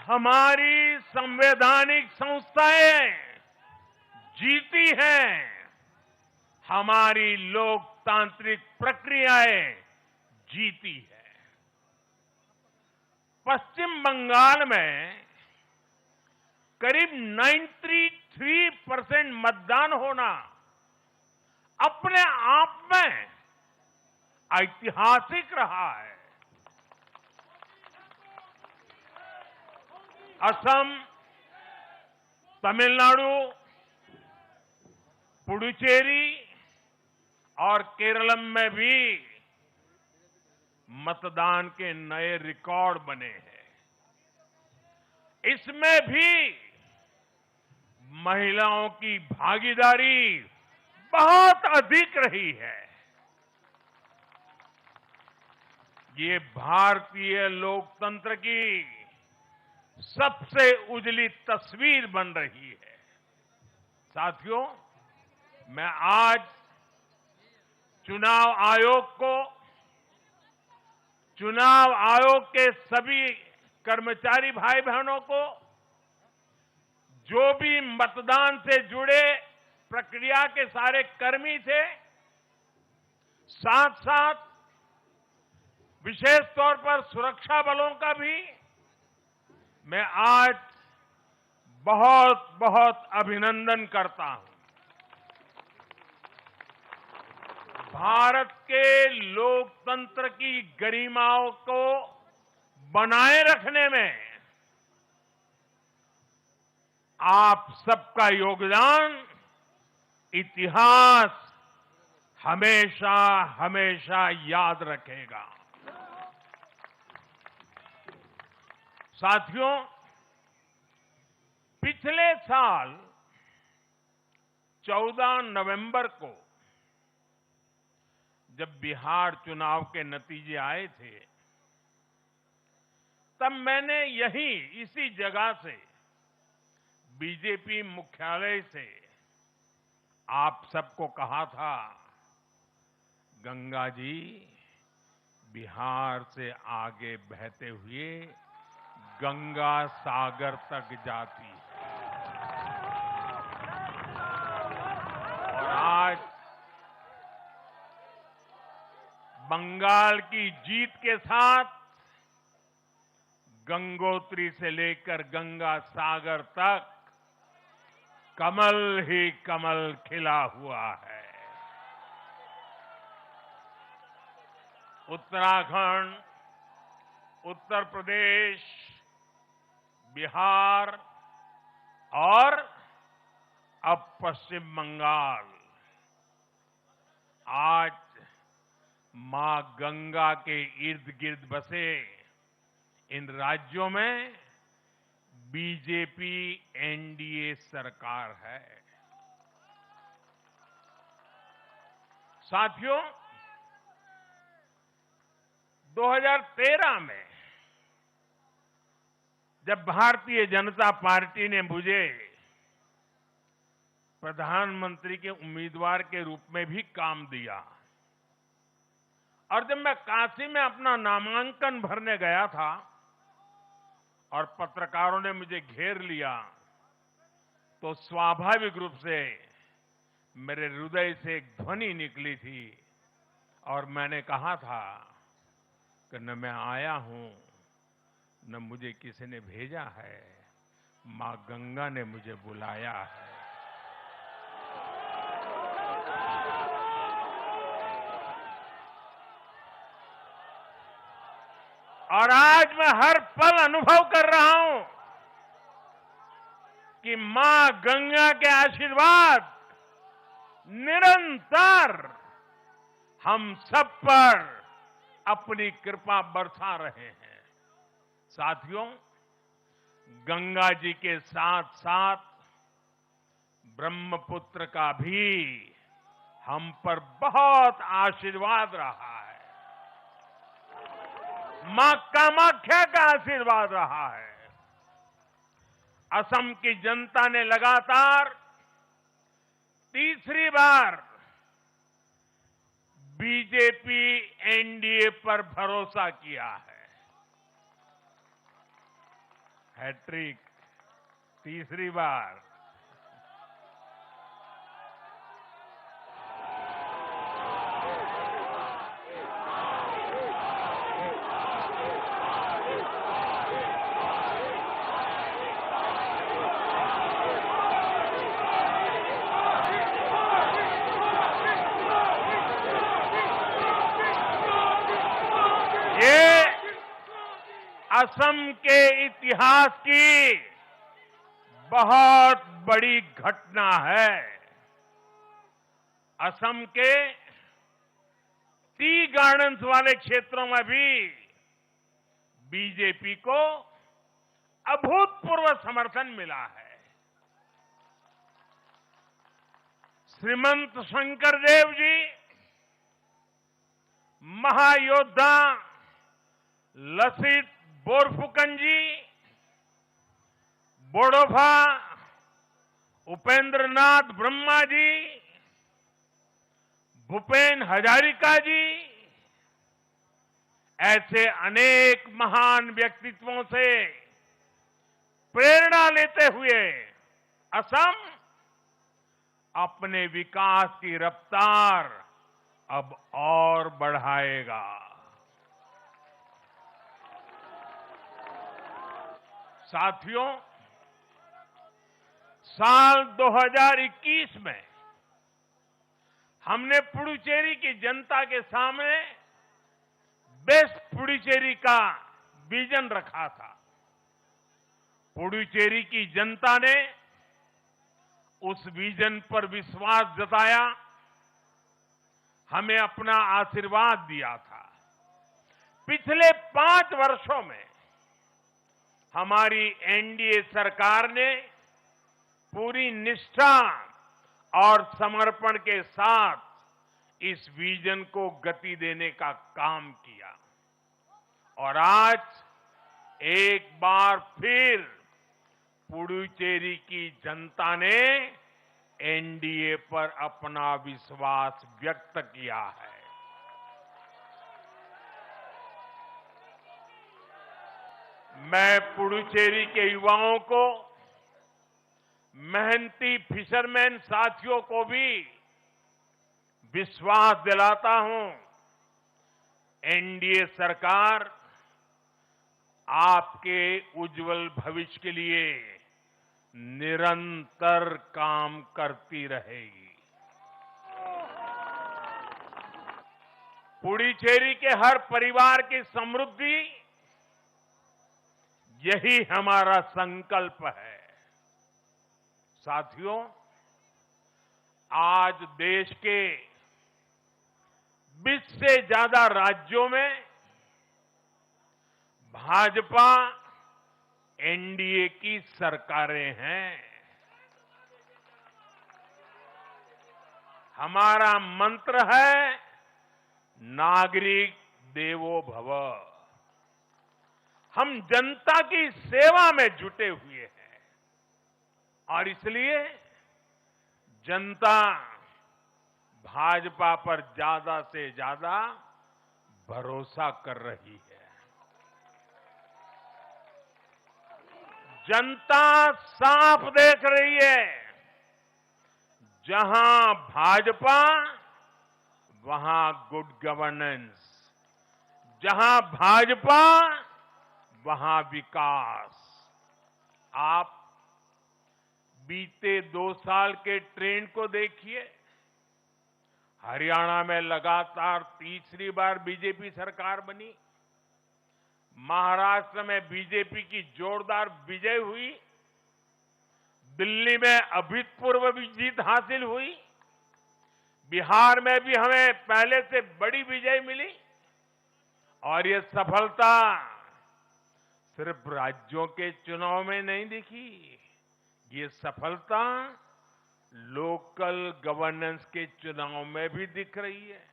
हमारी संवैधानिक संस्थाएं जीती हैं, हमारी लोकतांत्रिक प्रक्रियाएं जीती है। पश्चिम बंगाल में करीब 93% मतदान होना अपने आप में ऐतिहासिक रहा है। असम, तमिलनाडु, पुडुचेरी और केरल में भी मतदान के नए रिकॉर्ड बने हैं। इसमें भी महिलाओं की भागीदारी बहुत अधिक रही है। ये भारतीय लोकतंत्र की सबसे उजली तस्वीर बन रही है। साथियों, मैं आज चुनाव आयोग के सभी कर्मचारी भाई बहनों को, जो भी मतदान से जुड़े प्रक्रिया के सारे कर्मी थे, साथ साथ विशेष तौर पर सुरक्षा बलों का भी मैं आज बहुत बहुत अभिनंदन करता हूं। भारत के लोकतंत्र की गरिमाओं को बनाए रखने में आप सबका योगदान इतिहास हमेशा हमेशा याद रखेगा। साथियों, पिछले साल 14 नवंबर को जब बिहार चुनाव के नतीजे आए थे, तब मैंने इसी जगह से बीजेपी मुख्यालय से आप सबको कहा था, गंगा जी बिहार से आगे बहते हुए गंगा सागर तक जाती है। और आज बंगाल की जीत के साथ गंगोत्री से लेकर गंगा सागर तक कमल ही कमल खिला हुआ है। उत्तराखंड, उत्तर प्रदेश, बिहार और अब पश्चिम बंगाल आज मां गंगा के इर्द गिर्द बसे इन राज्यों में बीजेपी एनडीए सरकार है। साथियों, 2013 में जब भारतीय जनता पार्टी ने मुझे प्रधानमंत्री के उम्मीदवार के रूप में भी काम दिया और जब मैं काशी में अपना नामांकन भरने गया था और पत्रकारों ने मुझे घेर लिया, तो स्वाभाविक रूप से मेरे हृदय से एक ध्वनि निकली थी और मैंने कहा था कि न मैं आया हूं, न मुझे किसी ने भेजा है, मां गंगा ने मुझे बुलाया है। और आज मैं हर पल अनुभव कर रहा हूं कि मां गंगा के आशीर्वाद निरंतर हम सब पर अपनी कृपा बरसा रहे हैं। साथियों, गंगा जी के साथ साथ ब्रह्मपुत्र का भी हम पर बहुत आशीर्वाद रहा है। मां कामाख्या का आशीर्वाद रहा है। असम की जनता ने लगातार तीसरी बार बीजेपी एनडीए पर भरोसा किया है। हैट्रिक, तीसरी बार। ये असम के इतिहास की बहुत बड़ी घटना है। असम के टी गार्डन्स वाले क्षेत्रों में भी बीजेपी को अभूतपूर्व समर्थन मिला है। श्रीमंत शंकरदेव जी, महायोद्धा लसित बोरफुकन जी, बोडोफा उपेंद्रनाथ ब्रह्मा जी, भूपेन हजारिका जी, ऐसे अनेक महान व्यक्तित्वों से प्रेरणा लेते हुए असम अपने विकास की रफ्तार अब और बढ़ाएगा। साथियों, साल 2021 में हमने पुडुचेरी की जनता के सामने बेस्ट पुडुचेरी का विजन रखा था। पुडुचेरी की जनता ने उस विजन पर विश्वास जताया, हमें अपना आशीर्वाद दिया था। पिछले 5 वर्षों में हमारी एनडीए सरकार ने पूरी निष्ठा और समर्पण के साथ इस विजन को गति देने का काम किया और आज एक बार फिर पुडुचेरी की जनता ने एनडीए पर अपना विश्वास व्यक्त किया है। मैं पुडुचेरी के युवाओं को, मेहनती फिशरमैन साथियों को भी विश्वास दिलाता हूं, एनडीए सरकार आपके उज्जवल भविष्य के लिए निरंतर काम करती रहेगी। पुडुचेरी के हर परिवार की समृद्धि, यही हमारा संकल्प है। साथियों, आज देश के 20 से ज्यादा राज्यों में भाजपा एनडीए की सरकारें हैं। हमारा मंत्र है नागरिक देवो भव। हम जनता की सेवा में जुटे हुए हैं और इसलिए जनता भाजपा पर ज्यादा से ज्यादा भरोसा कर रही है। जनता साफ देख रही है, जहां भाजपा वहां गुड गवर्नेंस, जहां भाजपा वहां विकास। आप बीते 2 साल के ट्रेंड को देखिए। हरियाणा में लगातार तीसरी बार बीजेपी सरकार बनी, महाराष्ट्र में बीजेपी की जोरदार विजय हुई, दिल्ली में अभूतपूर्व जीत हासिल हुई, बिहार में भी हमें पहले से बड़ी विजय मिली और ये सफलता सिर्फ राज्यों के चुनाव में नहीं दिखी, ये सफलता लोकल गवर्नेंस के चुनाव में भी दिख रही है।